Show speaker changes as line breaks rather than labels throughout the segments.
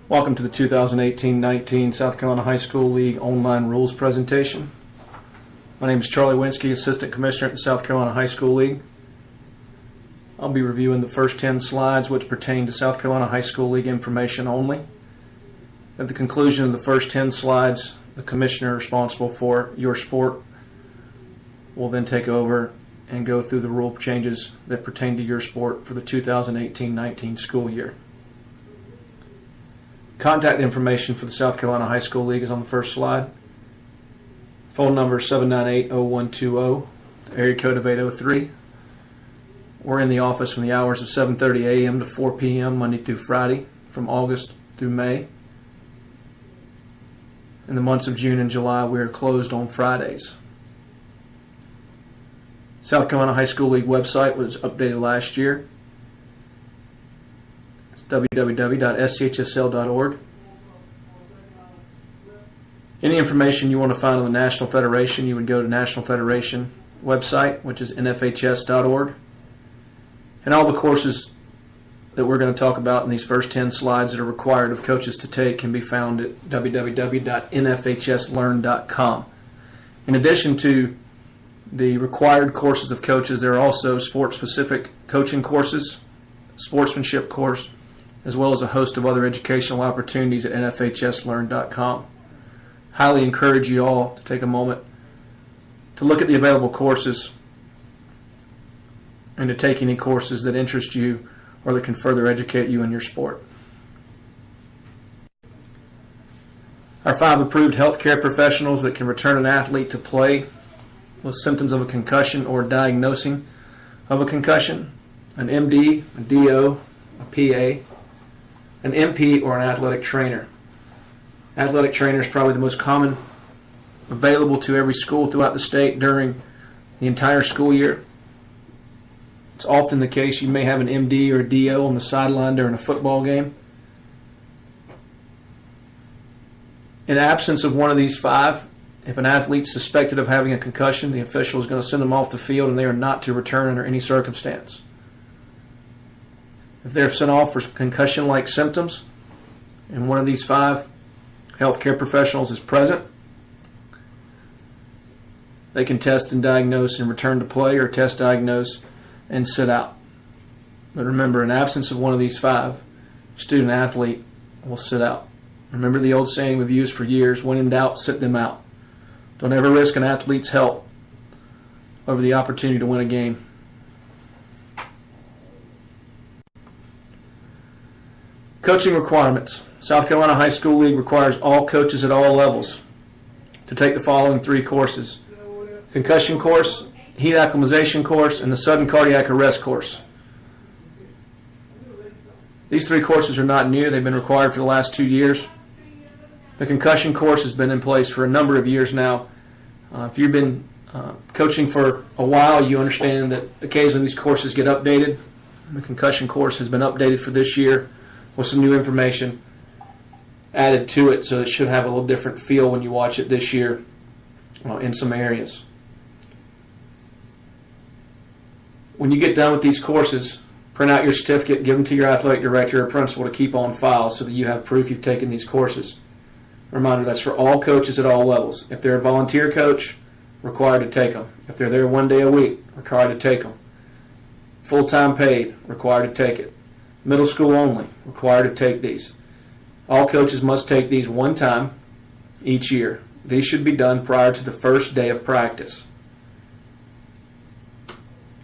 Welcome to the 2018-19 South Carolina High School League online rules presentation. My name is Charlie Winsky, Assistant Commissioner at the South Carolina High School League. I'll be reviewing the first 10 slides which pertain to South Carolina High School League information only. At the conclusion of the first 10 slides, the Commissioner responsible for your sport will then take over and go through the rule changes that pertain to your sport for the 2018-19 school year. Contact information for the South Carolina High School League is on the first slide. Phone number 798-0120, area code of 803. We're in the office from the hours of 7:30 a.m. to 4 p.m. Monday through Friday from August through May. In the months of June and July, we are closed on Fridays. South Carolina High School League website was updated last year. It's www.SCHSL.org. Any information you want to find on the National Federation, you would go to National Federation website, which is nfhs.org. And all the courses that we're going to talk about in these first 10 slides that are required of coaches to take can be found at www.nfhslearn.com. In addition to the required courses of coaches, there are also sport-specific coaching courses, sportsmanship course, as well as a host of other educational opportunities at nfhslearn.com. Highly encourage you all to take a moment to look at the available courses and to take any courses that interest you or that can further educate you in your sport. Our 5 approved healthcare professionals that can return an athlete to play with symptoms of a concussion or diagnosing of a concussion: an MD, a DO, a PA, an MP, or an athletic trainer. Athletic trainer is probably the most common available to every school throughout the state during the entire school year. It's often the case you may have an MD or a DO on the sideline during a football game. In absence of one of these 5, if an athlete's suspected of having a concussion, the official is going to send them off the field and they are not to return under any circumstance. If they're sent off for concussion-like symptoms and one of these 5 healthcare professionals is present, they can test and diagnose and return to play, or test, diagnose, and sit out. But remember, in absence of one of these 5, student athlete will sit out. Remember the old saying we've used for years: when in doubt, sit them out. Don't ever risk an athlete's health over the opportunity to win a game. Coaching requirements. South Carolina High School League requires all coaches at all levels to take the following 3 courses: concussion course, heat acclimatization course, and the sudden cardiac arrest course. These 3 courses are not new. They've been required for the last 2 years. The concussion course has been in place for a number of years now. If you've been coaching for a while, you understand that occasionally these courses get updated. The concussion course has been updated for this year with some new information added to it, so it should have a little different feel when you watch it this year in some areas. When you get done with these courses, print out your certificate, give them to your athletic director or principal to keep on file so that you have proof you've taken these courses. Reminder, that's for all coaches at all levels. If they're a volunteer coach, required to take them. If they're there 1 day a week, required to take them. Full-time paid, required to take it. Middle school only, required to take these. All coaches must take these 1 time each year. These should be done prior to the first day of practice.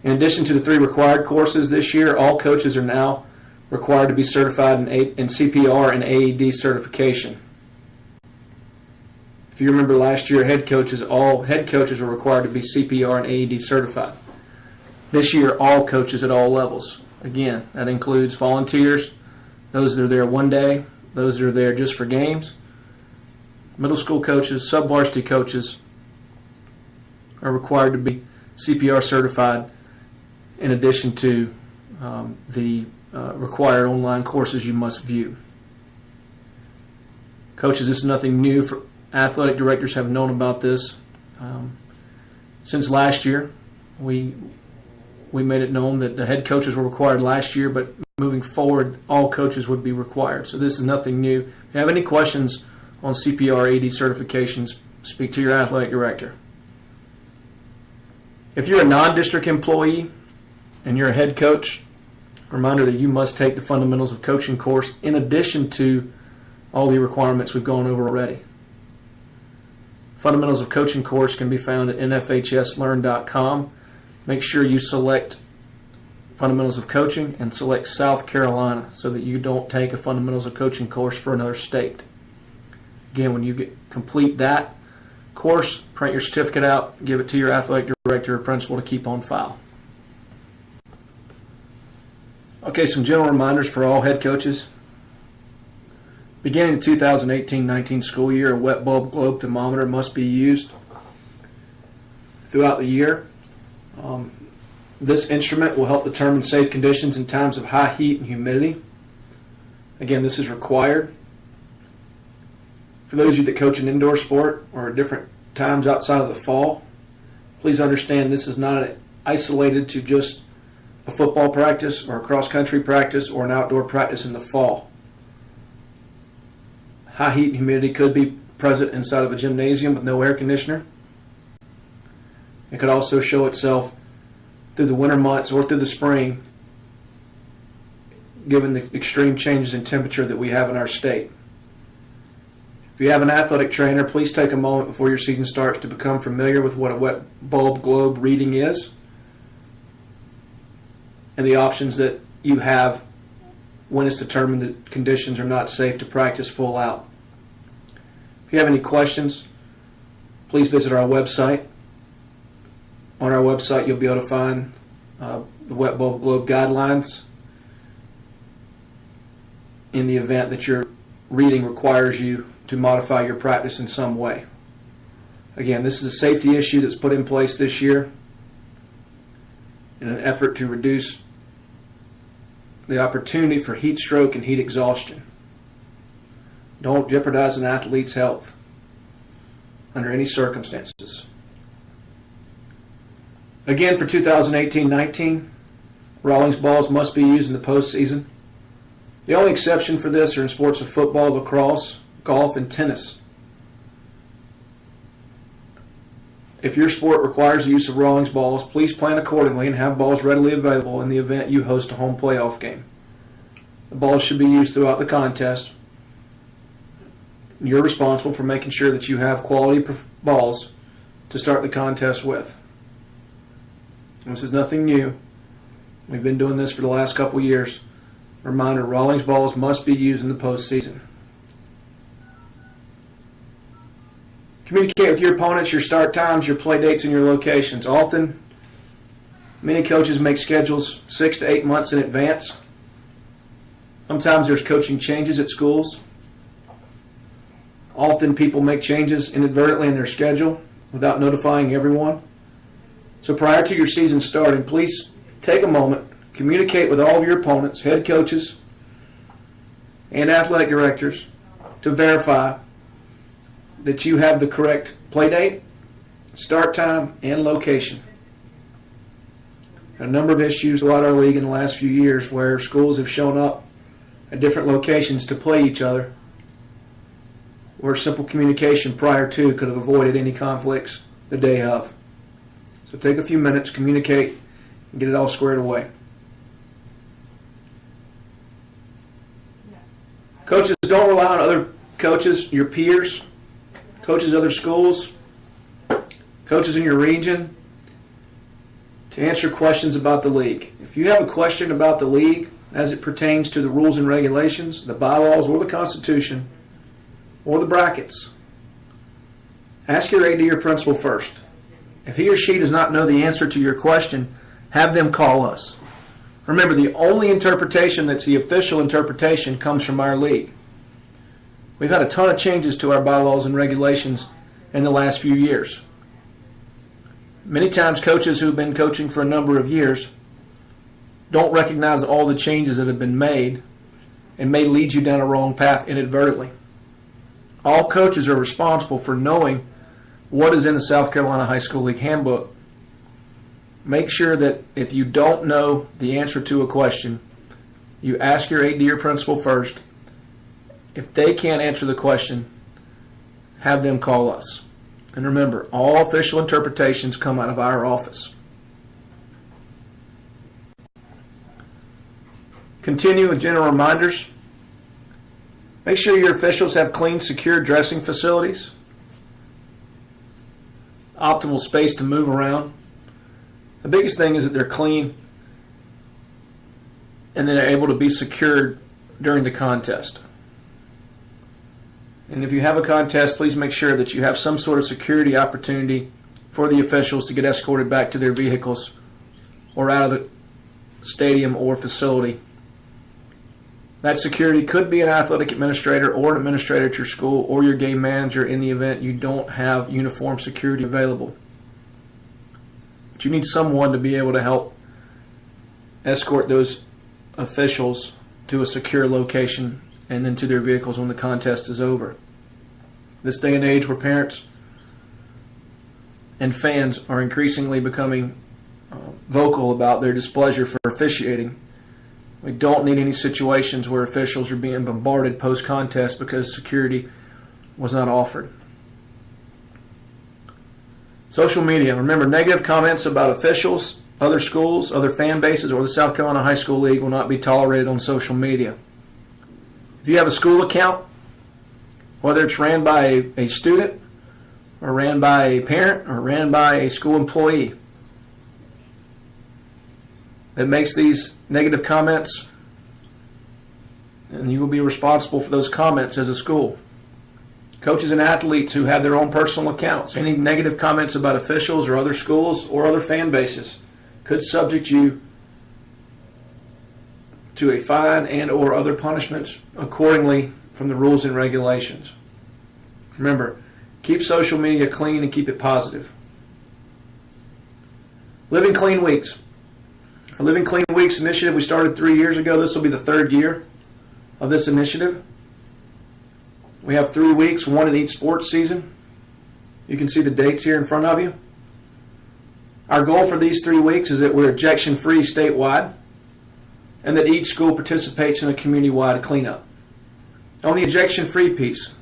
In addition to the 3 required courses this year, all coaches are now required to be certified in CPR and AED certification. If you remember last year, all head coaches were required to be CPR and AED certified. This year, all coaches at all levels. Again, that includes volunteers, those that are there 1 day, those that are there just for games. Middle school coaches, sub-varsity coaches are required to be CPR certified, in addition to the required online courses you must view. Coaches, this is nothing new. For athletic directors have known about this since last year. We made it known that the head coaches were required last year, but moving forward, all coaches would be required. So this is nothing new. If you have any questions on CPR AD certifications, speak to your athletic director. If you're a non-district employee and you're a head coach, reminder that you must take the Fundamentals of Coaching course in addition to all the requirements we've gone over already. Fundamentals of Coaching course can be found at nfhslearn.com. Make sure you select Fundamentals of Coaching and select South Carolina so that you don't take a Fundamentals of Coaching course for another state. Again, when you complete that course, print your certificate out, give it to your athletic director or principal to keep on file. Okay, some general reminders for all head coaches. Beginning the 2018-19 school year, a wet bulb globe thermometer must be used throughout the year. This instrument will help determine safe conditions in times of high heat and humidity. Again, this is required. For those of you that coach an indoor sport or at different times outside of the fall, please understand this is not isolated to just a football practice or a cross-country practice or an outdoor practice in the fall. High heat and humidity could be present inside of a gymnasium with no air conditioner. It could also show itself through the winter months or through the spring, given the extreme changes in temperature that we have in our state. If you have an athletic trainer, please take a moment before your season starts to become familiar with what a wet bulb globe reading is and the options that you have when it's determined that conditions are not safe to practice full out. If you have any questions, please visit our website. On our website, you'll be able to find the wet bulb globe guidelines in the event that your reading requires you to modify your practice in some way. Again, this is a safety issue that's put in place this year in an effort to reduce the opportunity for heat stroke and heat exhaustion. Don't jeopardize an athlete's health under any circumstances. Again, for 2018-19, Rawlings balls must be used in the postseason. The only exception for this are in sports of football, lacrosse, golf, and tennis. If your sport requires the use of Rawlings balls, please plan accordingly and have balls readily available in the event you host a home playoff game. The balls should be used throughout the contest. You're responsible for making sure that you have quality balls to start the contest with. This is nothing new. We've been doing this for the last couple years. Reminder, Rawlings balls must be used in the postseason. Communicate with your opponents, your start times, your play dates, and your locations. Often, many coaches make schedules 6 to 8 months in advance. Sometimes there's coaching changes at schools. Often people make changes inadvertently in their schedule without notifying everyone. So prior to your season starting, please take a moment, communicate with all of your opponents, head coaches, and athletic directors to verify that you have the correct play date, start time, and location. A number of issues throughout our league in the last few years where schools have shown up at different locations to play each other, where simple communication prior to could have avoided any conflicts the day of. So take a few minutes, communicate, and get it all squared away. Coaches, don't rely on other coaches, your peers, coaches other schools, coaches in your region to answer questions about the league. If you have a question about the league as it pertains to the rules and regulations, the bylaws, or the Constitution, or the brackets, ask your AD or principal first. If he or she does not know the answer to your question, have them call us. Remember, the only interpretation that's the official interpretation comes from our league. We've had a ton of changes to our bylaws and regulations in the last few years. Many times coaches who have been coaching for a number of years don't recognize all the changes that have been made and may lead you down a wrong path inadvertently. All coaches are responsible for knowing what is in the South Carolina High School League Handbook. Make sure that if you don't know the answer to a question, You ask your AD or principal first. If they can't answer the question, have them call us. And remember, all official interpretations come out of our office. Continue with general reminders. Make sure your officials have clean, secure dressing facilities, optimal space to move around. The biggest thing is that they're clean and then they're able to be secured during the contest. And if you have a contest, please make sure that you have some sort of security opportunity for the officials to get escorted back to their vehicles or out of the stadium or facility. That security could be an athletic administrator or an administrator at your school or your game manager in the event you don't have uniform security available. But you need someone to be able to help escort those officials to a secure location and then to their vehicles when the contest is over. This day and age where parents and fans are increasingly becoming vocal about their displeasure for officiating, we don't need any situations where officials are being bombarded post-contest because security was not offered. Social media. Remember, negative comments about officials, other schools, other fan bases, or the South Carolina High School League will not be tolerated on social media. If you have a school account, whether it's ran by a student or ran by a parent or ran by a school employee that makes these negative comments, and you will be responsible for those comments as a school. Coaches and athletes who have their own personal accounts, any negative comments about officials or other schools or other fan bases could subject you to a fine and or other punishments accordingly from the rules and regulations. Remember, keep social media clean and keep it positive. Living Clean Weeks. Our Living Clean Weeks initiative we started 3 years ago. This will be the third year of this initiative. We have 3 weeks, one in each sports season. You can see the dates here in front of you. Our goal for these 3 weeks is that we're ejection-free statewide and that each school participates in a community-wide cleanup. On the ejection-free piece,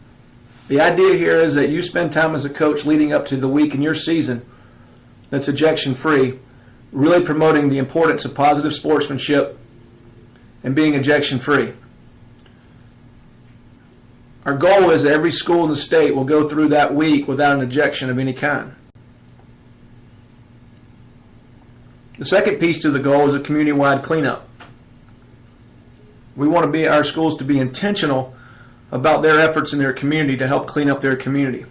the idea here is that you spend time as a coach leading up to the week in your season that's ejection-free, really promoting the importance of positive sportsmanship and being ejection-free. Our goal is that every school in the state will go through that week without an ejection of any kind. The second piece to the goal is a community-wide cleanup. We want our schools to be intentional about their efforts in their community to help clean up their community.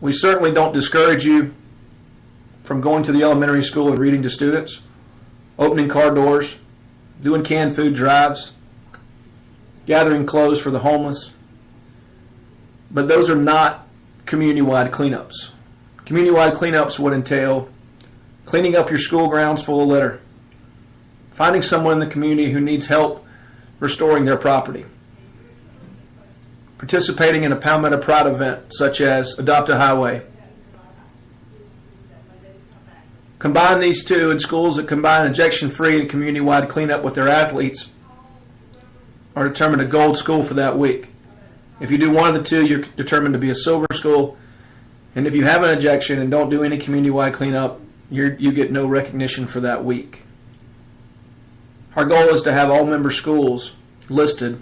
We certainly don't discourage you from going to the elementary school and reading to students, opening car doors, doing canned food drives, gathering clothes for the homeless. But those are not community-wide cleanups. Community-wide cleanups would entail cleaning up your school grounds full of litter, finding someone in the community who needs help restoring their property, participating in a Palmetto Pride event such as Adopt a Highway. Combine these two, and schools that combine ejection-free and community-wide cleanup with their athletes are determined a gold school for that week. If you do one of the two, you're determined to be a silver school. And if you have an ejection and don't do any community-wide cleanup, you get no recognition for that week. Our goal is to have all member schools listed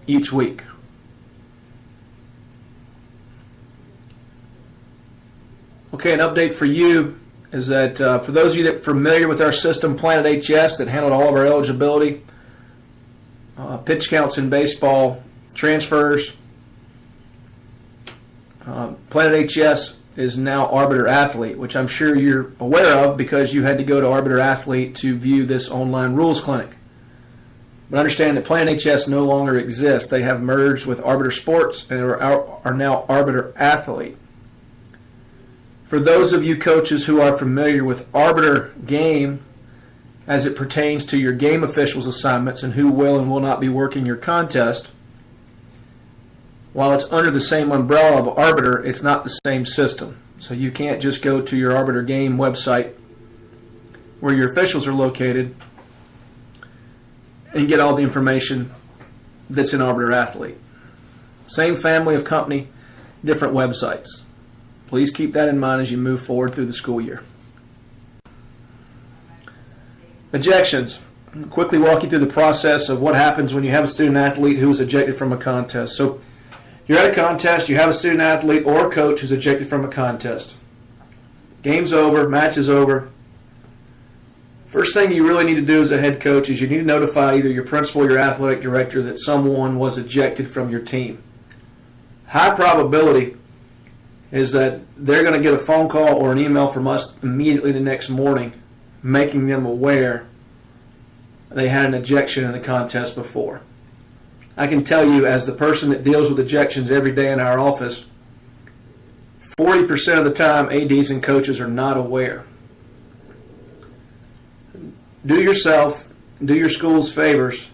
each week. Okay, an update for you is that for those of you that are familiar with our system, Planet HS, that handled all of our eligibility, pitch counts in baseball, transfers, Planet HS is now Arbiter Athlete, which I'm sure you're aware of because you had to go to Arbiter Athlete to view this online rules clinic. But understand that Planet HS no longer exists. They have merged with Arbiter Sports and are now Arbiter Athlete. For those of you coaches who are familiar with Arbiter Game as it pertains to your game officials assignments and who will and will not be working your contest, while it's under the same umbrella of Arbiter, it's not the same system. So you can't just go to your Arbiter Game website where your officials are located and get all the information that's in Arbiter Athlete. Same family of company, different websites. Please keep that in mind as you move forward through the school year. Ejections. I'll quickly walk you through the process of what happens when you have a student athlete who is ejected from a contest. So you're at a contest, you have a student athlete or a coach who's ejected from a contest. Game's over, match is over. First thing you really need to do as a head coach is you need to notify either your principal or your athletic director that someone was ejected from your team. High probability is that they're going to get a phone call or an email from us immediately the next morning making them aware they had an ejection in the contest before. I can tell you, as the person that deals with ejections every day in our office, 40% of the time ADs and coaches are not aware. Do yourself, do your schools favors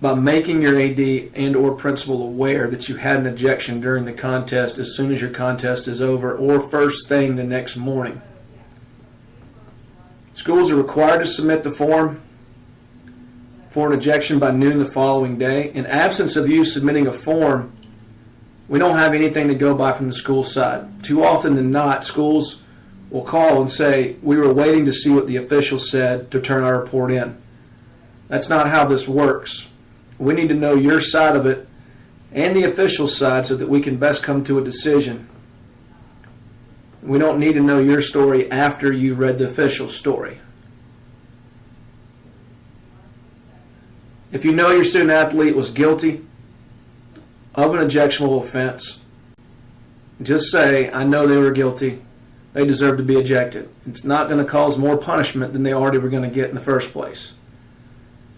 by making your AD and or principal aware that you had an ejection during the contest as soon as your contest is over or first thing the next morning. Schools are required to submit the form for an ejection by noon the following day. In absence of you submitting a form, we don't have anything to go by from the school side. Too often than not, schools will call and say, we were waiting to see what the official said to turn our report in. That's not how this works. We need to know your side of it and the official side so that we can best come to a decision. We don't need to know your story after you read the official story. If you know your student athlete was guilty of an ejectionable offense, just say, I know they were guilty. They deserve to be ejected. It's not going to cause more punishment than they already were going to get in the first place.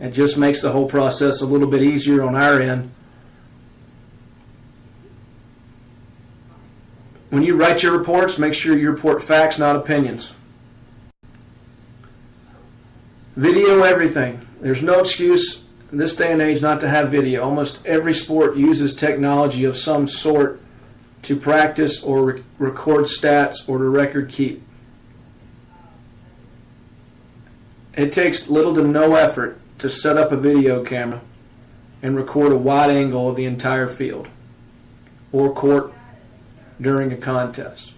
It just makes the whole process a little bit easier on our end. When you write your reports, make sure you report facts, not opinions. Video everything. There's no excuse in this day and age not to have video. Almost every sport uses technology of some sort to practice or record stats or to record keep. It takes little to no effort to set up a video camera and record a wide angle of the entire field or court during a contest.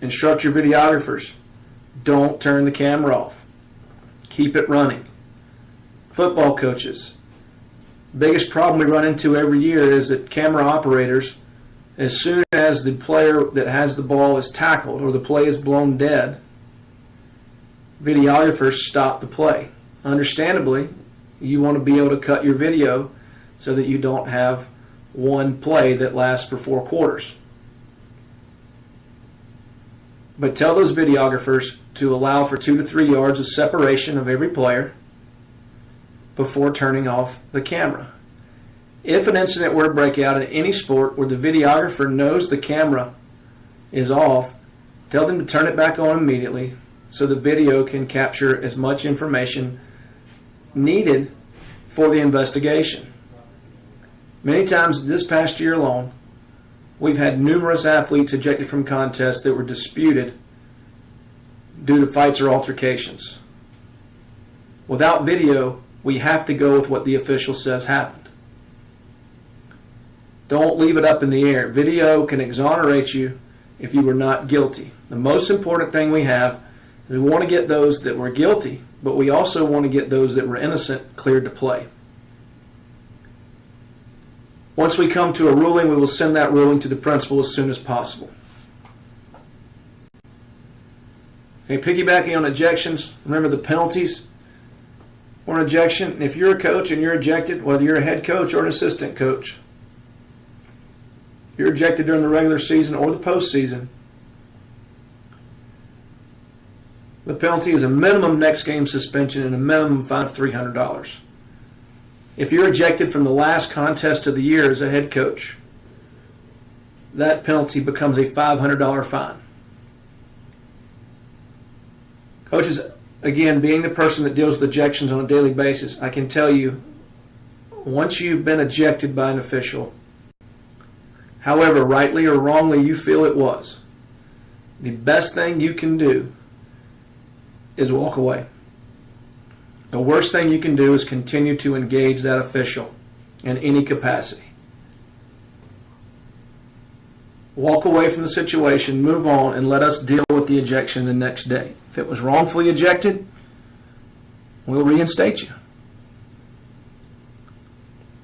Instruct your videographers. Don't turn the camera off. Keep it running. Football coaches. Biggest problem we run into every year is that camera operators, as soon as the player that has the ball is tackled or the play is blown dead, videographers stop the play. Understandably, you want to be able to cut your video so that you don't have one play that lasts for 4 quarters. But tell those videographers to allow for 2 to 3 yards of separation of every player before turning off the camera. If an incident were to break out in any sport where the videographer knows the camera is off, tell them to turn it back on immediately so the video can capture as much information needed for the investigation. Many times this past year alone, we've had numerous athletes ejected from contests that were disputed due to fights or altercations. Without video, we have to go with what the official says happened. Don't leave it up in the air. Video can exonerate you if you were not guilty. The most important thing we have is we want to get those that were guilty, but we also want to get those that were innocent cleared to play. Once we come to a ruling, we will send that ruling to the principal as soon as possible. Okay, piggybacking on ejections, remember the penalties for an ejection. If you're a coach and you're ejected, whether you're a head coach or an assistant coach, you're ejected during the regular season or the postseason, the penalty is a minimum next game suspension and a minimum fine of $300. If you're ejected from the last contest of the year as a head coach, that penalty becomes a $500 fine. Coaches, again, being the person that deals with ejections on a daily basis, I can tell you, once you've been ejected by an official, however rightly or wrongly you feel it was, the best thing you can do is walk away. The worst thing you can do is continue to engage that official in any capacity. Walk away from the situation, move on, and let us deal with the ejection the next day. If it was wrongfully ejected, we'll reinstate you.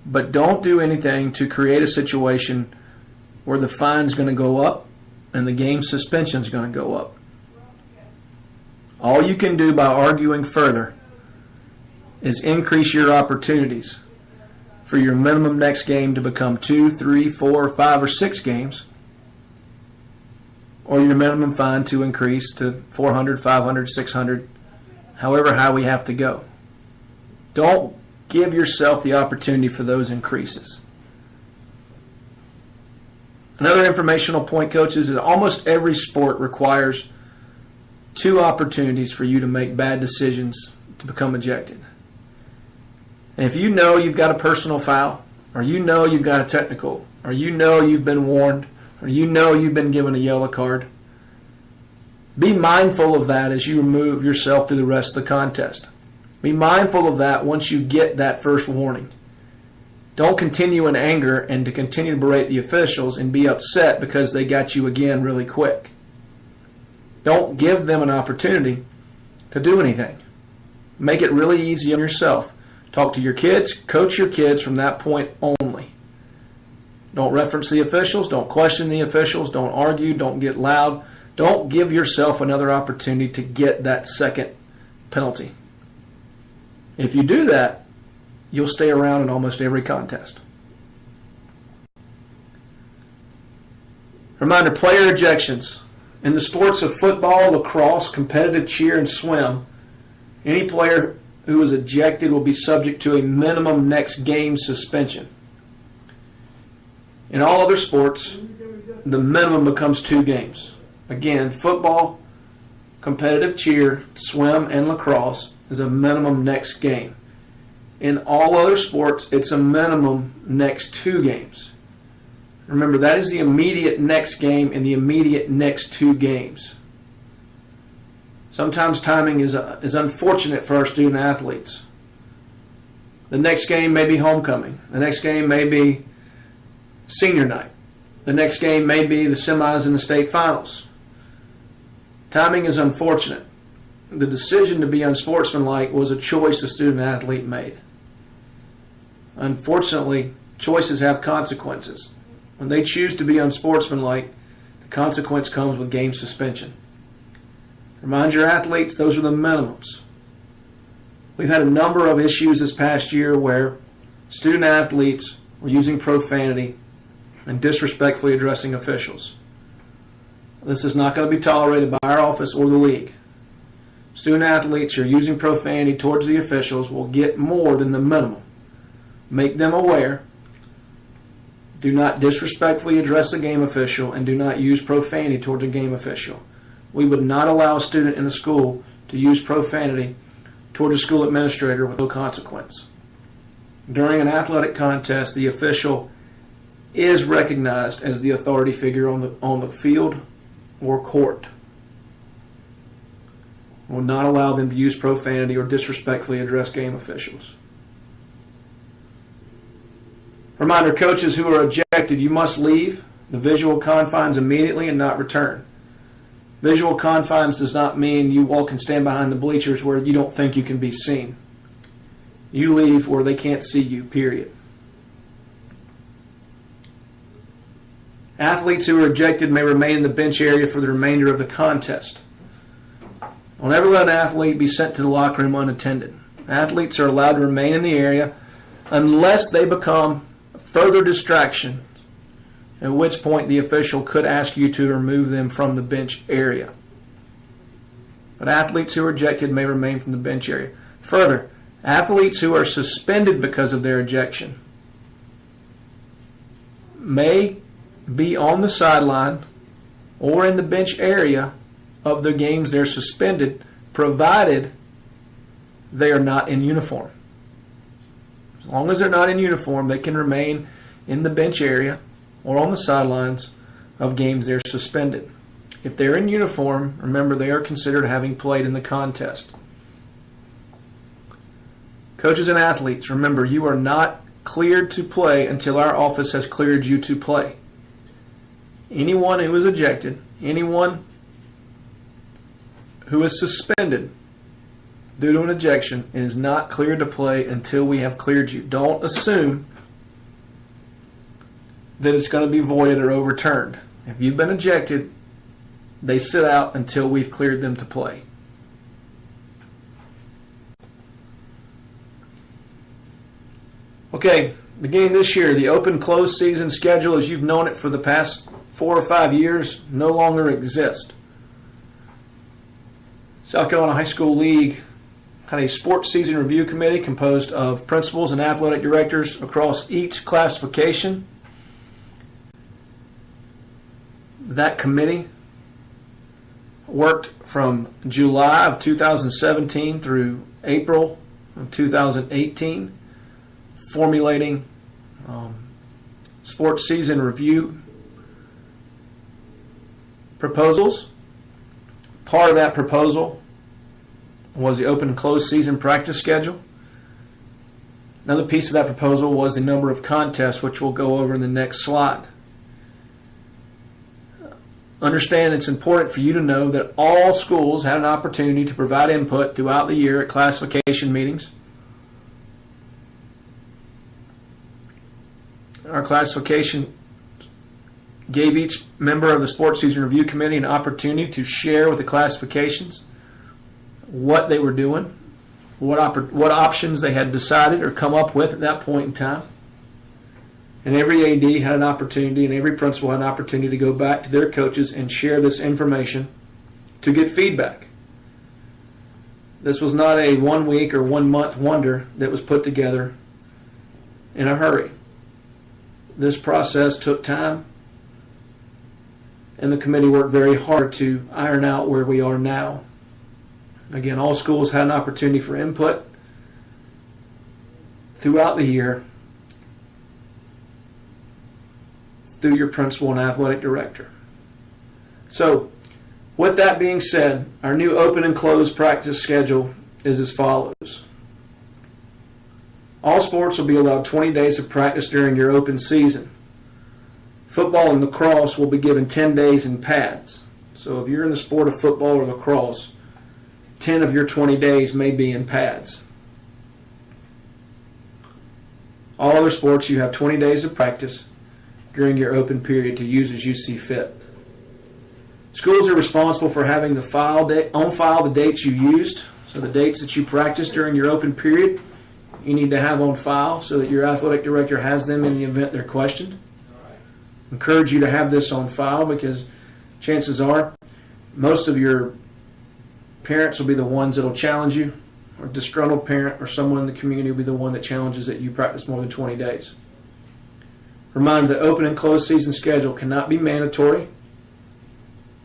But don't do anything to create a situation where the fine's going to go up and the game suspension's going to go up. All you can do by arguing further is increase your opportunities for your minimum next game to become 2, 3, 4, 5, or 6 games, or your minimum fine to increase to 400, 500, 600, however high we have to go. Don't give yourself the opportunity for those increases. Another informational point, coaches, is that almost every sport requires 2 opportunities for you to make bad decisions to become ejected. And if you know you've got a personal foul, or you know you've got a technical, or you know you've been warned, or you know you've been given a yellow card, be mindful of that as you move yourself through the rest of the contest. Be mindful of that once you get that first warning. Don't continue in anger and to continue to berate the officials and be upset because they got you again really quick. Don't give them an opportunity to do anything. Make it really easy on yourself. Talk to your kids, coach your kids from that point only. Don't reference the officials, don't question the officials, don't argue, don't get loud. Don't give yourself another opportunity to get that second penalty. If you do that, you'll stay around in almost every contest. Reminder, player ejections. In the sports of football, lacrosse, competitive cheer, and swim, any player who is ejected will be subject to a minimum next game suspension. In all other sports, the minimum becomes 2 games. Again, football, competitive cheer, swim, and lacrosse is a minimum next game. In all other sports, it's a minimum next 2 games. Remember, that is the immediate next game and the immediate next 2 games. Sometimes timing is unfortunate for our student athletes. The next game may be homecoming. The next game may be senior night. The next game may be the semis and the state finals. Timing is unfortunate. The decision to be unsportsmanlike was a choice the student athlete made. Unfortunately, choices have consequences. When they choose to be unsportsmanlike, the consequence comes with game suspension. Remind your athletes, those are the minimums. We've had a number of issues this past year where student athletes were using profanity and disrespectfully addressing officials. This is not going to be tolerated by our office or the league. Student athletes who are using profanity towards the officials will get more than the minimum. Make them aware. Do not disrespectfully address a game official and do not use profanity towards a game official. We would not allow a student in a school to use profanity towards a school administrator with no consequence. During an athletic contest, the official is recognized as the authority figure on the field or court. We will not allow them to use profanity or disrespectfully address game officials. Reminder, coaches who are ejected, you must leave the visual confines immediately and not return. Visual confines does not mean you walk and stand behind the bleachers where you don't think you can be seen. You leave where they can't see you, period. Athletes who are ejected may remain in the bench area for the remainder of the contest. Don't ever let an athlete be sent to the locker room unattended. Athletes are allowed to remain in the area unless they become a further distraction, at which point the official could ask you to remove them from the bench area. But athletes who are ejected may remain from the bench area. Further, athletes who are suspended because of their ejection may be on the sideline or in the bench area of the games they're suspended, provided they are not in uniform. As long as they're not in uniform, they can remain in the bench area or on the sidelines of games they're suspended. If they're in uniform, remember they are considered having played in the contest. Coaches and athletes, remember, you are not cleared to play until our office has cleared you to play. Anyone who is ejected, anyone who is suspended due to an ejection is not cleared to play until we have cleared you. Don't assume that it's going to be voided or overturned. If you've been ejected, they sit out until we've cleared them to play. Okay, beginning this year, the open-close season schedule as you've known it for the past 4 or 5 years no longer exists. South Carolina High School League had a sports season review committee composed of principals and athletic directors across each classification. That committee worked from July of 2017 through April of 2018, formulating sports season review proposals. Part of that proposal was the open and closed season practice schedule. Another piece of that proposal was the number of contests, which we'll go over in the next slide. Understand it's important for you to know that all schools had an opportunity to provide input throughout the year at classification meetings. Our classification gave each member of the Sports Season Review Committee an opportunity to share with the classifications what they were doing, what options they had decided or come up with at that point in time. And every AD had an opportunity and every principal had an opportunity to go back to their coaches and share this information to get feedback. This was not a 1 week or 1 month wonder that was put together in a hurry. This process took time, and the committee worked very hard to iron out where we are now. Again, all schools had an opportunity for input throughout the year through your principal and athletic director. So, with that being said, our new open and closed practice schedule is as follows. All sports will be allowed 20 days of practice during your open season. Football and lacrosse will be given 10 days in pads. So if you're in the sport of football or lacrosse, 10 of your 20 days may be in pads. All other sports, you have 20 days of practice during your open period to use as you see fit. Schools are responsible for having on file the dates you used. So the dates that you practiced during your open period, you need to have on file so that your athletic director has them in the event they're questioned. Encourage you to have this on file because chances are most of your parents will be the ones that will challenge you, or a disgruntled parent or someone in the community will be the one that challenges that you practice more than 20 days. Reminder that open and closed season schedule cannot be mandatory.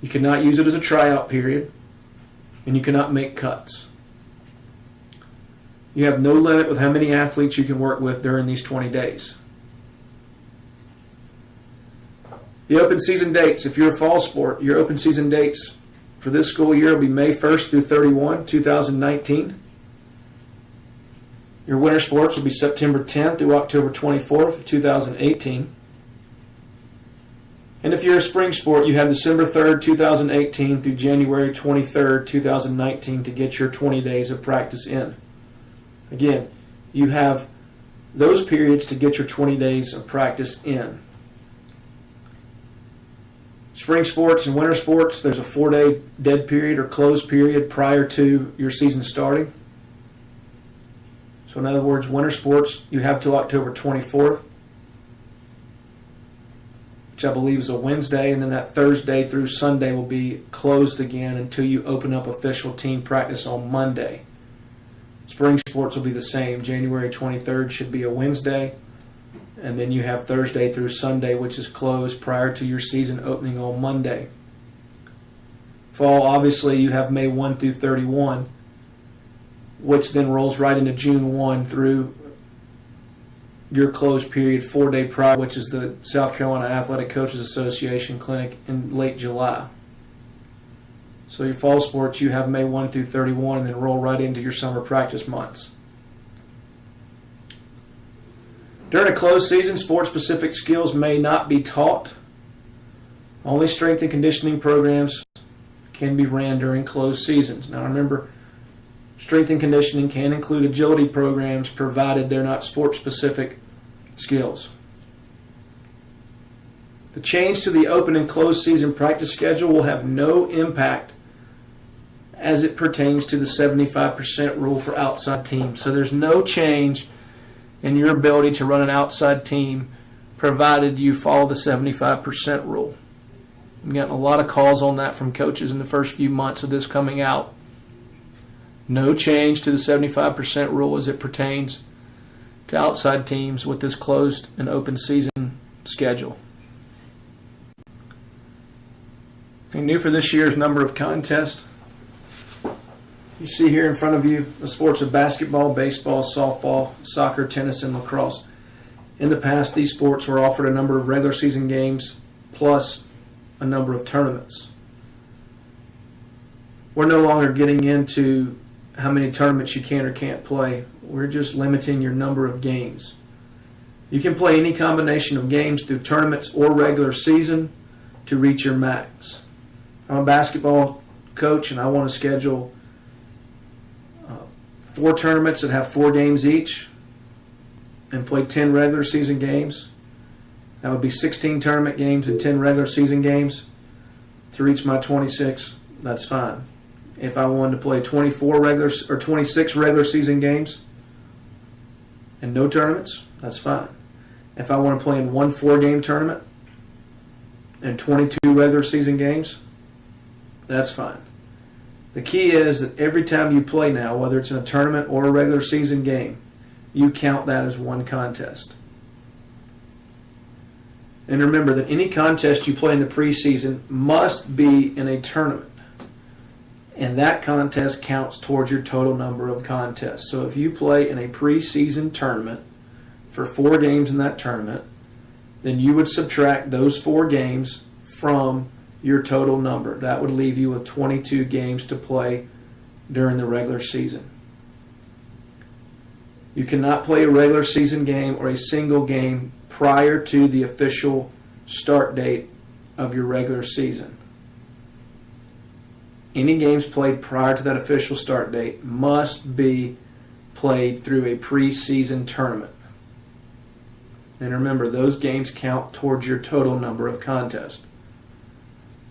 You cannot use it as a tryout period, and you cannot make cuts. You have no limit with how many athletes you can work with during these 20 days. The open season dates, if you're a fall sport, your open season dates for this school year will be May 1st through 31, 2019. Your winter sports will be September 10th through October 24th, 2018. And if you're a spring sport, you have December 3rd, 2018 through January 23rd, 2019 to get your 20 days of practice in. Again, you have those periods to get your 20 days of practice in. Spring sports and winter sports, there's a 4-day dead period or closed period prior to your season starting. So in other words, winter sports, you have till October 24th, which I believe is a Wednesday, and then that Thursday through Sunday will be closed again until you open up official team practice on Monday. Spring sports will be the same. January 23rd should be a Wednesday, and then you have Thursday through Sunday, which is closed prior to your season opening on Monday. Fall, obviously, you have May 1 through 31, which then rolls right into June 1 through your closed period 4-day prior, which is the South Carolina Athletic Coaches Association Clinic in late July. So your fall sports, you have May 1 through 31 and then roll right into your summer practice months. During a closed season, sport-specific skills may not be taught. Only strength and conditioning programs can be ran during closed seasons. Now remember, strength and conditioning can include agility programs provided they're not sport-specific skills. The change to the open and closed season practice schedule will have no impact as it pertains to the 75% rule for outside teams. So there's no change in your ability to run an outside team provided you follow the 75% rule. I'm getting a lot of calls on that from coaches in the first few months of this coming out. No change to the 75% rule as it pertains to outside teams with this closed and open season schedule. And new for this year's number of contests. You see here in front of you the sports of basketball, baseball, softball, soccer, tennis, and lacrosse. In the past, these sports were offered a number of regular season games plus a number of tournaments. We're no longer getting into how many tournaments you can or can't play. We're just limiting your number of games. You can play any combination of games through tournaments or regular season to reach your max. I'm a basketball coach and I want to schedule 4 tournaments that have 4 games each and play 10 regular season games. That would be 16 tournament games and 10 regular season games to reach my 26. That's fine. If I wanted to play 26 regular season games and no tournaments, that's fine. If I want to play in one 4-game tournament and 22 regular season games, that's fine. The key is that every time you play now, whether it's in a tournament or a regular season game, you count that as one contest. And remember that any contest you play in the preseason must be in a tournament. And that contest counts towards your total number of contests. So if you play in a preseason tournament for 4 games in that tournament, then you would subtract those 4 games from your total number. That would leave you with 22 games to play during the regular season. You cannot play a regular season game or a single game prior to the official start date of your regular season. Any games played prior to that official start date must be played through a preseason tournament. And remember, those games count towards your total number of contests.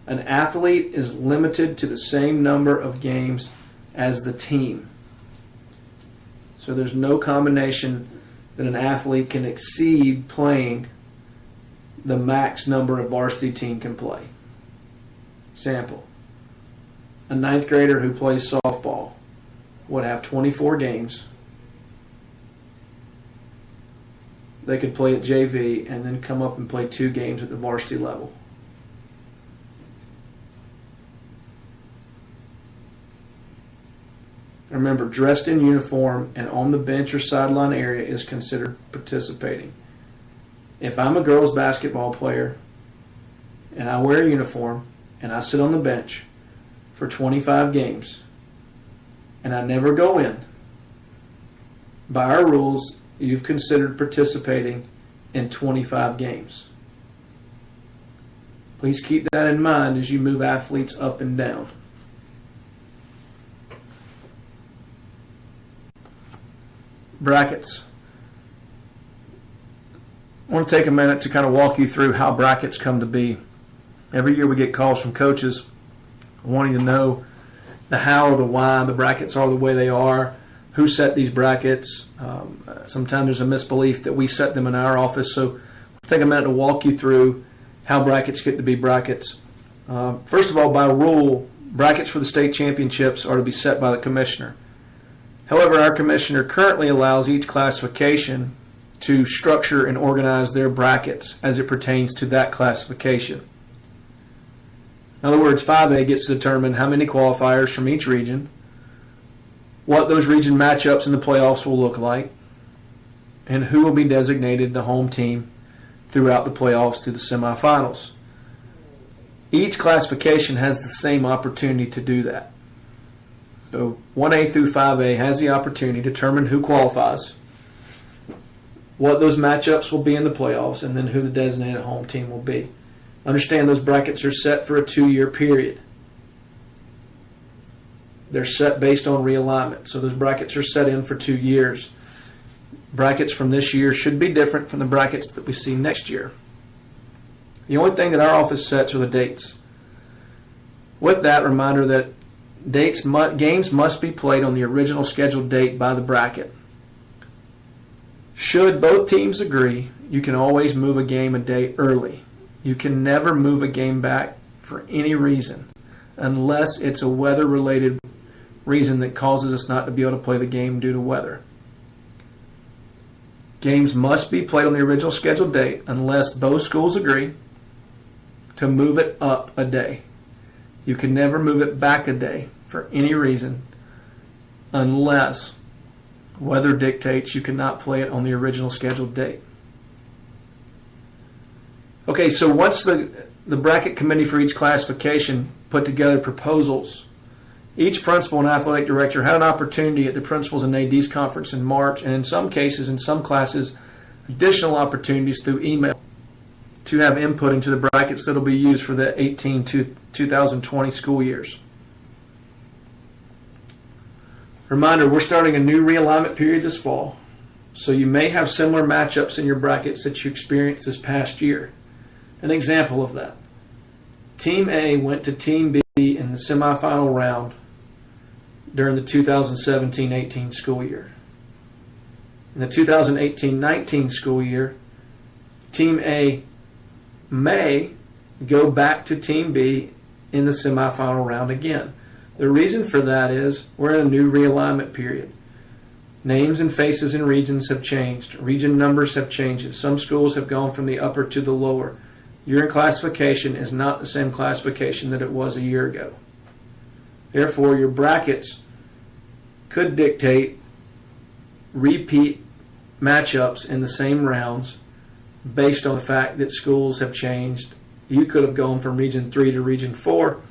An athlete is limited to the same number of games as the team. So there's no combination that an athlete can exceed playing the max number a varsity team can play. Example, a 9th grader who plays softball would have 24 games. They could play at JV and then come up and play 2 games at the varsity level. Remember, dressed in uniform and on the bench or sideline area is considered participating. If I'm a girls basketball player and I wear a uniform and I sit on the bench for 25 games and I never go in, by our rules, you've considered participating in 25 games. Please keep that in mind as you move athletes up and down. Brackets. I want to take a minute to kind of walk you through how brackets come to be. Every year we get calls from coaches wanting to know the how or the why the brackets are the way they are, who set these brackets. Sometimes there's a misbelief that we set them in our office. So we'll take a minute to walk you through how brackets get to be brackets. First of all, by rule, brackets for the state championships are to be set by the commissioner. However, our commissioner currently allows each classification to structure and organize their brackets as it pertains to that classification. In other words, 5A gets to determine how many qualifiers from each region, what those region matchups in the playoffs will look like, and who will be designated the home team throughout the playoffs to the semifinals. Each classification has the same opportunity to do that. So 1A through 5A has the opportunity to determine who qualifies. what those matchups will be in the playoffs, and then who the designated home team will be. Understand those brackets are set for a 2-year period. They're set based on realignment. So those brackets are set in for 2 years. Brackets from this year should be different from the brackets that we see next year. The only thing that our office sets are the dates. With that, reminder that games must be played on the original scheduled date by the bracket. Should both teams agree, you can always move a game a day early. You can never move a game back for any reason unless it's a weather-related reason that causes us not to be able to play the game due to weather. Games must be played on the original scheduled date unless both schools agree to move it up a day. You can never move it back a day for any reason unless weather dictates you cannot play it on the original scheduled date. Okay, so once the bracket committee for each classification put together proposals, each principal and athletic director had an opportunity at the principals and ADs conference in March, and in some cases, in some classes, additional opportunities through email to have input into the brackets that will be used for the 2020 school years. Reminder, we're starting a new realignment period this fall, so you may have similar matchups in your brackets that you experienced this past year. An example of that. Team A went to Team B in the semifinal round during the 2017-18 school year. In the 2018-19 school year, Team A may go back to Team B in the semifinal round again. The reason for that is we're in a new realignment period. Names and faces in regions have changed. Region numbers have changed. Some schools have gone from the upper to the lower. Your classification is not the same classification that it was a year ago. Therefore, your brackets could dictate repeat matchups in the same rounds based on the fact that schools have changed. You could have gone from Region 3 to Region 4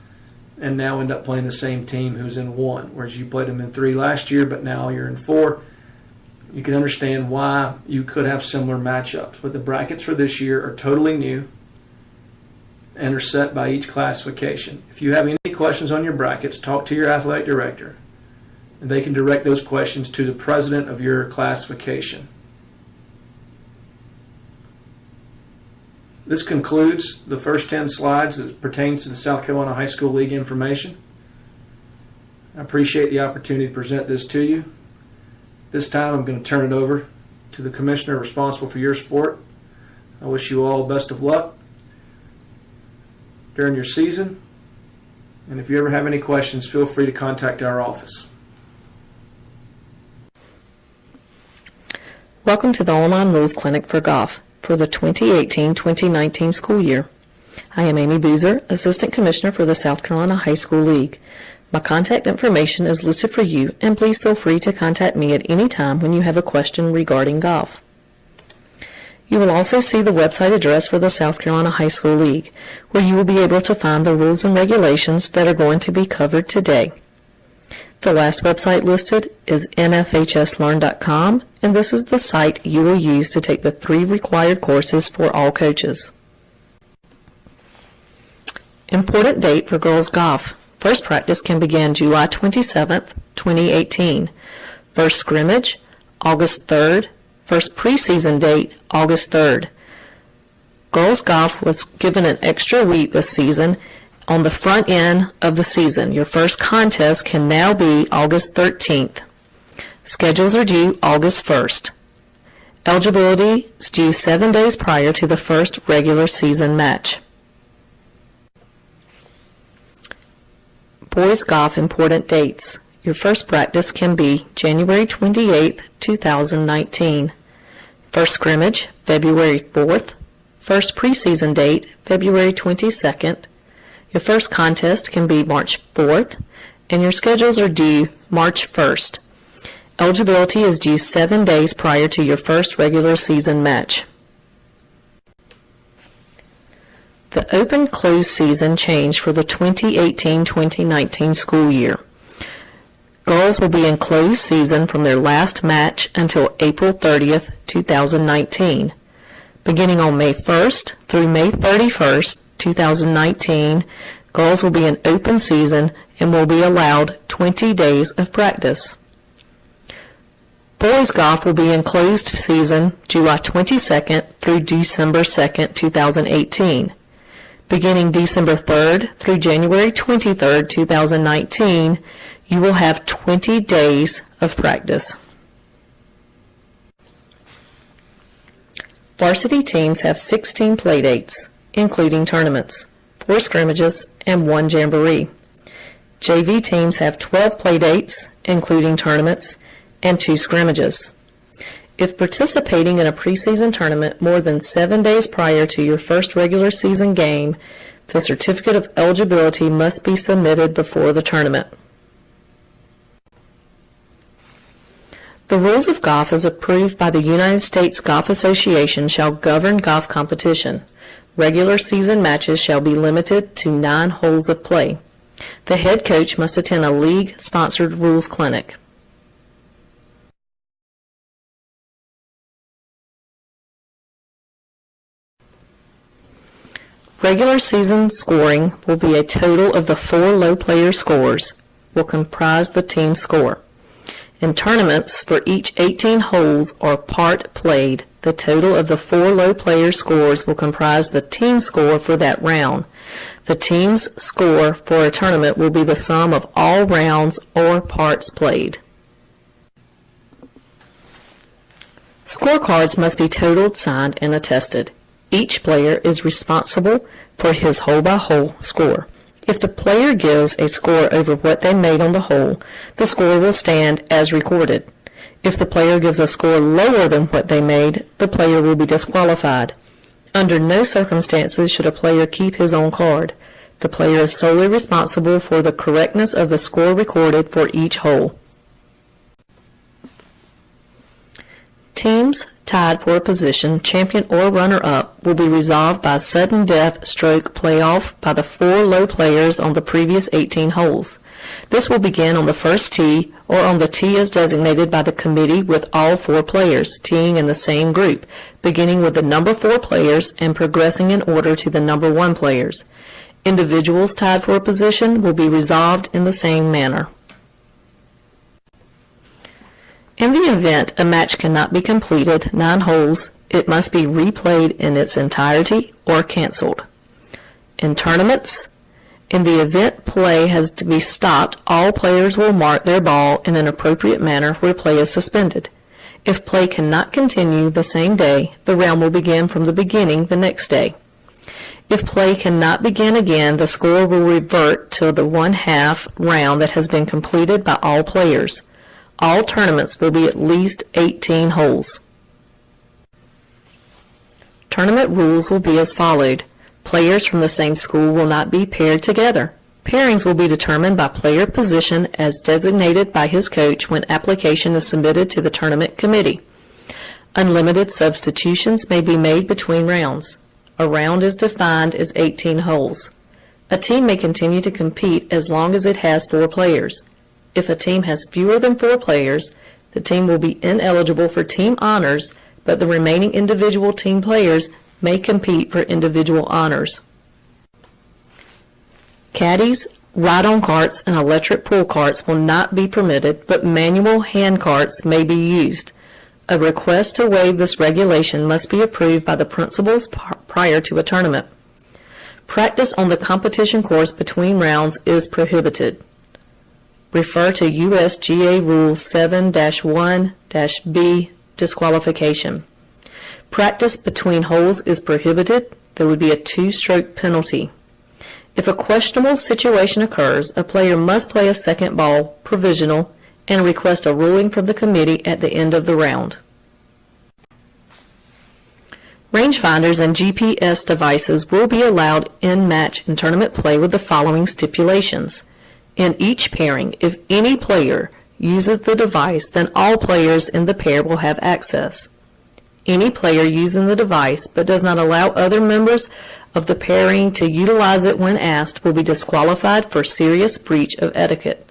and now end up playing the same team who's in 1, whereas you played them in 3 last year, but now you're in 4. You can understand why you could have similar matchups. But the brackets for this year are totally new and are set by each classification. If you have any questions on your brackets, talk to your athletic director, and they can direct those questions to the president of your classification. This concludes the first 10 slides that pertains to the South Carolina High School League information. I appreciate the opportunity to present this to you. This time I'm going to turn it over to the commissioner responsible for your sport. I wish you all the best of luck during your season. And if you ever have any questions, feel free to contact our office.
Welcome to the Online Rules Clinic for Golf for the 2018-2019 school year. I am Amy Boozer, Assistant Commissioner for the South Carolina High School League. My contact information is listed for you, and please feel free to contact me at any time when you have a question regarding golf. You will also see the website address for the South Carolina High School League, where you will be able to find the rules and regulations that are going to be covered today. The last website listed is nfhslearn.com, and this is the site you will use to take the 3 required courses for all coaches. Important date for girls golf. First practice can begin July 27th, 2018. First scrimmage, August 3rd. First preseason date, August 3rd. Girls golf was given an extra week this season on the front end of the season. Your first contest can now be August 13th. Schedules are due August 1st. Eligibility is due 7 days prior to the first regular season match. Boys golf important dates. Your first practice can be January 28th, 2019. First scrimmage, February 4th. First preseason date, February 22nd. Your first contest can be March 4th, and your schedules are due March 1st. Eligibility is due 7 days prior to your first regular season match. The open-close season changed for the 2018-2019 school year. Girls will be in closed season from their last match until April 30th, 2019. Beginning on May 1st through May 31st, 2019, girls will be in open season and will be allowed 20 days of practice. Boys golf will be in closed season July 22nd through December 2nd, 2018. Beginning December 3rd through January 23rd, 2019, you will have 20 days of practice. Varsity teams have 16 playdates, including tournaments, 4 scrimmages, and 1 jamboree. JV teams have 12 playdates, including tournaments, and 2 scrimmages. If participating in a preseason tournament more than 7 days prior to your first regular season game, the certificate of eligibility must be submitted before the tournament. The rules of golf as approved by the United States Golf Association shall govern golf competition. Regular season matches shall be limited to 9 holes of play. The head coach must attend a league-sponsored rules clinic. Regular season scoring will be a total of the 4 low player scores will comprise the team score. In tournaments, for each 18 holes or part played, the total of the 4 low player scores will comprise the team score for that round. The team's score for a tournament will be the sum of all rounds or parts played. Scorecards must be totaled, signed, and attested. Each player is responsible for his hole-by-hole score. If the player gives a score over what they made on the hole, the score will stand as recorded. If the player gives a score lower than what they made, the player will be disqualified. Under no circumstances should a player keep his own card. The player is solely responsible for the correctness of the score recorded for each hole. Teams tied for a position, champion or runner-up, will be resolved by sudden death stroke playoff by the 4 low players on the previous 18 holes. This will begin on the first tee or on the tee as designated by the committee, with all 4 players teeing in the same group, beginning with the number 4 players and progressing in order to the number 1 players. Individuals tied for a position will be resolved in the same manner. In the event a match cannot be completed 9 holes, it must be replayed in its entirety or canceled. In tournaments, in the event play has to be stopped, all players will mark their ball in an appropriate manner where play is suspended. If play cannot continue the same day, the round will begin from the beginning the next day. If play cannot begin again, the score will revert to the 1/2 round that has been completed by all players. All tournaments will be at least 18 holes. Tournament rules will be as followed. Players from the same school will not be paired together. Pairings will be determined by player position as designated by his coach when application is submitted to the tournament committee. Unlimited substitutions may be made between rounds. A round is defined as 18 holes. A team may continue to compete as long as it has 4 players. If a team has fewer than 4 players, the team will be ineligible for team honors, but the remaining individual team players may compete for individual honors. Caddies, ride-on carts, and electric pull carts will not be permitted, but manual hand carts may be used. A request to waive this regulation must be approved by the principals prior to a tournament. Practice on the competition course between rounds is prohibited. Refer to USGA Rule 7-1-B, disqualification. Practice between holes is prohibited. There would be a 2-stroke penalty. If a questionable situation occurs, a player must play a second ball, provisional, and request a ruling from the committee at the end of the round. Rangefinders and GPS devices will be allowed in match and tournament play with the following stipulations. In each pairing, if any player uses the device, then all players in the pair will have access. Any player using the device but does not allow other members of the pairing to utilize it when asked will be disqualified for serious breach of etiquette.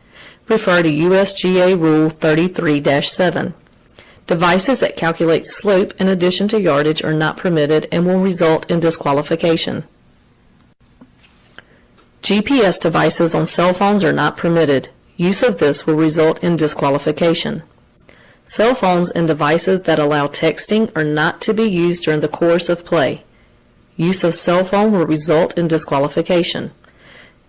Refer to USGA Rule 33-7. Devices that calculate slope in addition to yardage are not permitted and will result in disqualification. GPS devices on cell phones are not permitted. Use of this will result in disqualification. Cell phones and devices that allow texting are not to be used during the course of play. Use of cell phone will result in disqualification.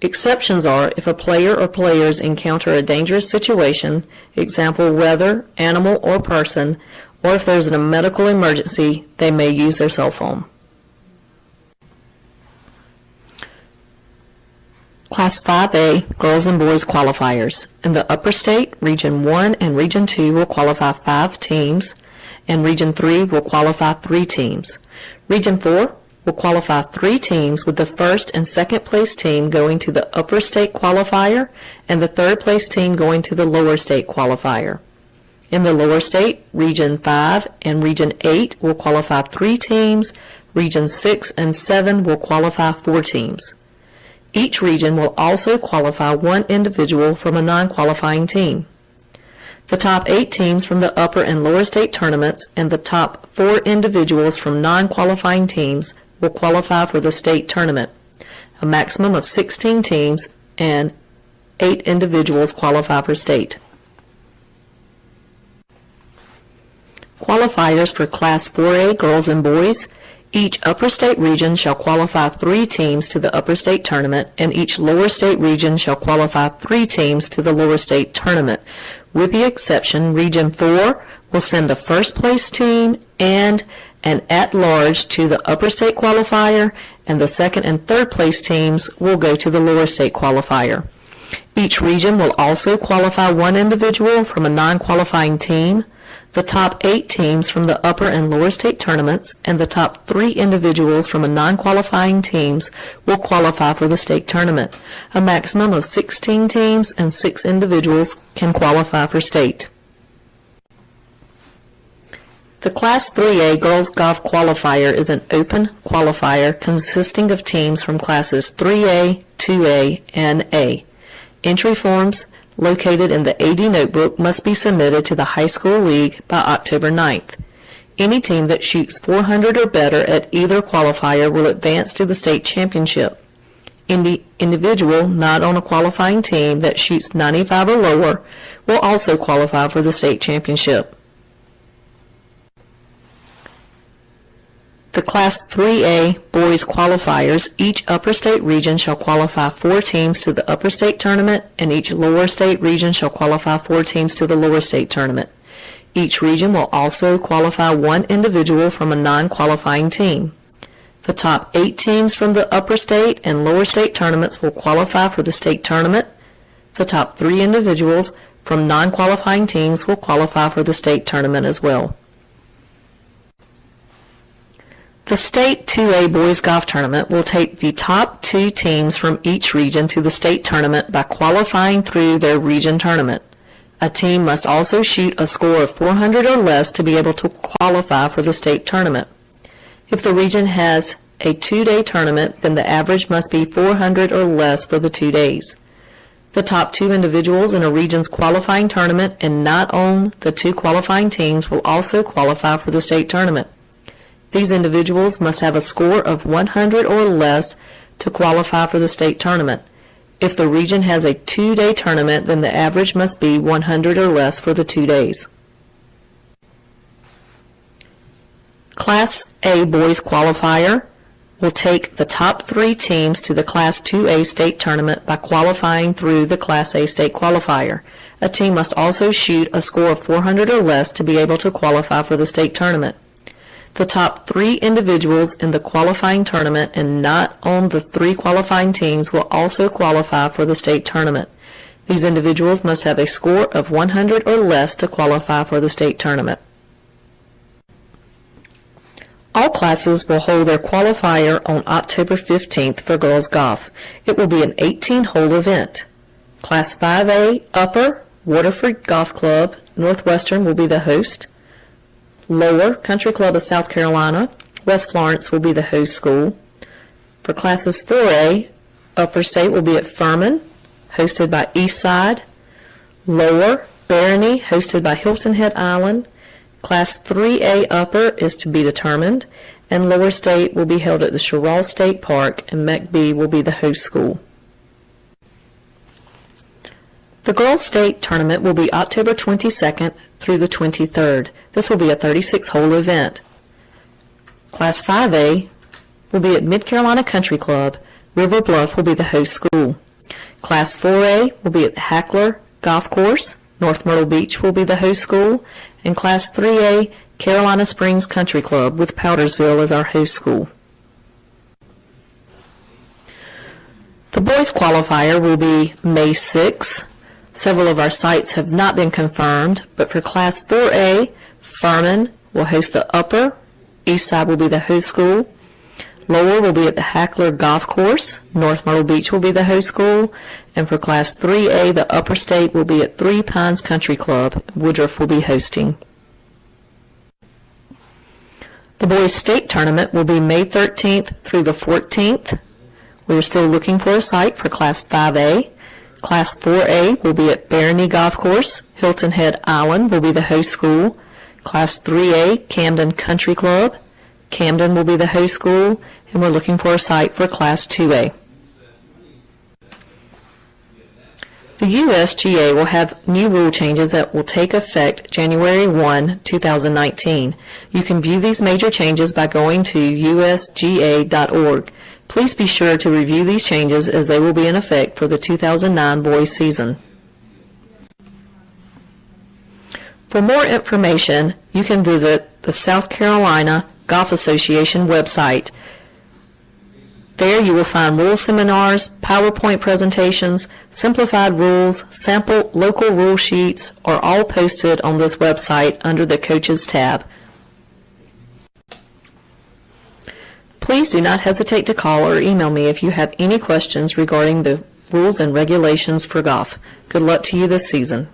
Exceptions are if a player or players encounter a dangerous situation, example weather, animal, or person, or if there's a medical emergency, they may use their cell phone. Class 5A, Girls and Boys Qualifiers. In the Upper State, Region 1 and Region 2 will qualify 5 teams, and Region 3 will qualify 3 teams. Region 4 will qualify 3 teams, with the first and second place team going to the Upper State Qualifier and the third place team going to the Lower State Qualifier. In the Lower State, Region 5 and Region 8 will qualify 3 teams. Region 6 and 7 will qualify 4 teams. Each region will also qualify 1 individual from a non-qualifying team. The top 8 teams from the upper and lower state tournaments and the top 4 individuals from non-qualifying teams will qualify for the state tournament. A maximum of 16 teams and 8 individuals qualify for state. Qualifiers for Class 4A Girls and Boys. Each upper state region shall qualify 3 teams to the upper state tournament, and each lower state region shall qualify 3 teams to the lower state tournament. With the exception, Region 4 will send the first place team and an at-large to the upper state qualifier, and the second and third place teams will go to the lower state qualifier. Each region will also qualify 1 individual from a non-qualifying team. The top 8 teams from the upper and lower state tournaments and the top 3 individuals from a non-qualifying teams will qualify for the state tournament. A maximum of 16 teams and 6 individuals can qualify for state. The Class 3A Girls Golf Qualifier is an open qualifier consisting of teams from Classes 3A, 2A, and A. Entry forms located in the AD notebook must be submitted to the high school league by October 9th. Any team that shoots 400 or better at either qualifier will advance to the state championship. Any individual not on a qualifying team that shoots 95 or lower will also qualify for the state championship. The Class 3A Boys Qualifiers, each upper state region shall qualify 4 teams to the upper state tournament, and each lower state region shall qualify 4 teams to the lower state tournament. Each region will also qualify 1 individual from a non-qualifying team. The top 8 teams from the upper state and lower state tournaments will qualify for the state tournament. The top 3 individuals from non-qualifying teams will qualify for the state tournament as well. The State 2A Boys Golf Tournament will take the top 2 teams from each region to the state tournament by qualifying through their region tournament. A team must also shoot a score of 400 or less to be able to qualify for the state tournament. If the region has a 2-day tournament, then the average must be 400 or less for the 2 days. The top 2 individuals in a region's qualifying tournament and not on the 2 qualifying teams will also qualify for the state tournament. These individuals must have a score of 100 or less to qualify for the state tournament. If the region has a 2-day tournament, then the average must be 100 or less for the 2 days. Class A Boys Qualifier will take the top 3 teams to the Class 2A state tournament by qualifying through the Class A state qualifier. A team must also shoot a score of 400 or less to be able to qualify for the state tournament. The top 3 individuals in the qualifying tournament and not on the 3 qualifying teams will also qualify for the state tournament. These individuals must have a score of 100 or less to qualify for the state tournament. All classes will hold their qualifier on October 15th for girls golf. It will be an 18-hole event. Class 5A Upper Waterford Golf Club, Northwestern will be the host. Lower Country Club of South Carolina, West Florence will be the host school. For Classes 4A, Upper State will be at Furman, hosted by Eastside. Lower, Barony, hosted by Hilton Head Island. Class 3A Upper is to be determined, and Lower State will be held at the Sherrall State Park, and McBee will be the host school. The Girls State Tournament will be October 22nd through the 23rd. This will be a 36-hole event. Class 5A will be at Mid-Carolina Country Club. River Bluff will be the host school. Class 4A will be at the Hackler Golf Course. North Myrtle Beach will be the host school. And Class 3A, Carolina Springs Country Club with Powdersville as our host school. The boys qualifier will be May 6th. Several of our sites have not been confirmed, but for Class 4A, Furman will host the Upper. Eastside will be the host school. Lower will be at the Hackler Golf Course. North Myrtle Beach will be the host school. And for Class 3A, the Upper State will be at Three Pines Country Club. Woodruff will be hosting. The Boys State Tournament will be May 13th through the 14th. We are still looking for a site for Class 5A. Class 4A will be at Barony Golf Course. Hilton Head Island will be the host school. Class 3A, Camden Country Club. Camden will be the host school, and we're looking for a site for Class 2A. The USGA will have new rule changes that will take effect January 1, 2019. You can view these major changes by going to usga.org. Please be sure to review these changes as they will be in effect for the 2009 boys season. For more information, you can visit the South Carolina Golf Association website. There you will find rule seminars, PowerPoint presentations, simplified rules, sample local rule sheets are all posted on this website under the Coaches tab. Please do not hesitate to call or email me if you have any questions regarding the rules and regulations for golf. Good luck to you this season.